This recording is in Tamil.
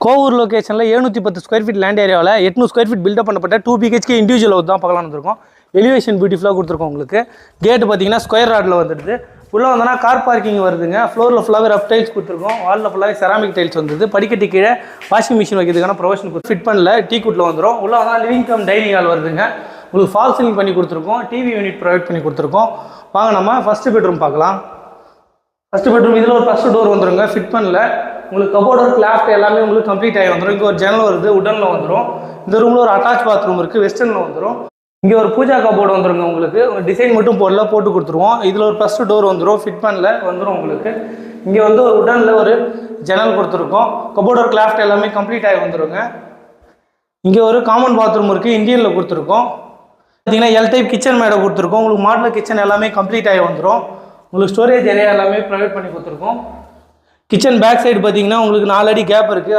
கோவூர் லொக்கேஷனில் 710 ஸ்கொயர் ஃபீட் லேண்ட் ஏரியாவில் 800 ஸ்கொயர் ஃபீட் பில்டப் பண்ணப்பட்ட 2 BHK இண்டிவிஜுவல் ஹவுஸ் தான் பார்க்கலாம்னு வந்திருக்கோம். எலிவேஷன் பியூட்டிஃபுல்லாக கொடுத்துருக்கோம். உங்களுக்கு கேட்டு பார்த்தீங்கன்னா ஸ்கொயர் ராடில் வந்துடுது. உள்ளே வந்தோன்னா கார் பார்க்கிங் வருதுங்க. ஃப்ளோரில் ஃபுல்லாகவே ரஃப் டைல்ஸ் கொடுத்துருக்கோம். வாலில் ஃபுல்லாகவே செராமிக் டைல்ஸ் வந்துடுது. படிக்கட்டு கீழே வாஷிங் மிஷின் வைக்கிறதுக்கான ப்ரொவிஷன் ஃபிட் பண்ணல. டீ குட்டில் வந்துடும். உள்ளே வந்தால் லிவிங் கம் டைனிங் ஹால் வருதுங்க. உங்களுக்கு ஃபால் சீலிங் பண்ணி கொடுத்துருக்கோம். டிவி யூனிட் ப்ரொவைட் பண்ணி கொடுத்துருக்கோம். வாங்க நம்ம ஃபஸ்ட்டு பெட்ரூம் பார்க்கலாம். ஃபஸ்ட்டு பெட்ரூம் இதில் ஒரு ஃபஸ்ட்டு டோர் வந்துடுங்க. ஃபிட் பண்ணல. உங்களுக்கு கபோர்டு ஒர்க் லேஃப்ட் எல்லாமே உங்களுக்கு கம்ப்ளீட் ஆகி வந்துடும். இங்கே ஒரு ஜன்னல் வருது, உடனில் வந்துடும். இந்த ரூமில் ஒரு அட்டாச் பாத்ரூம் இருக்குது, வெஸ்டர்னில் வந்துடும். இங்கே ஒரு பூஜா கபோர்டு வந்துடுங்க. உங்களுக்கு டிசைன் மட்டும் போட்டு கொடுத்துருவோம். இதில் ஒரு ஃபஸ்ட்டு டோர் வந்துடும். ஃபிட் பண்ணல வந்துடும். உங்களுக்கு இங்கே வந்து ஒரு உடனில் ஒரு ஜன்னல் கொடுத்துருக்கோம். கபோர்டு ஒர்க் லேஃப்ட் எல்லாமே கம்ப்ளீட் ஆகி வந்துடுங்க. இங்கே ஒரு காமன் பாத்ரூம் இருக்குது, இந்தியனில் கொடுத்துருக்கோம். பார்த்தீங்கன்னா எல் டைப் கிச்சன் மேடை கொடுத்துருக்கோம். உங்களுக்கு மாடல் கிச்சன் எல்லாமே கம்ப்ளீட் ஆகி வந்துடும். உங்களுக்கு ஸ்டோரேஜ் ஏரியா எல்லாமே ப்ரொவைட் பண்ணி கொடுத்துருக்கோம். கிச்சன் பேக் சைடு பார்த்தீங்கன்னா உங்களுக்கு 4 அடி கேப் இருக்குது.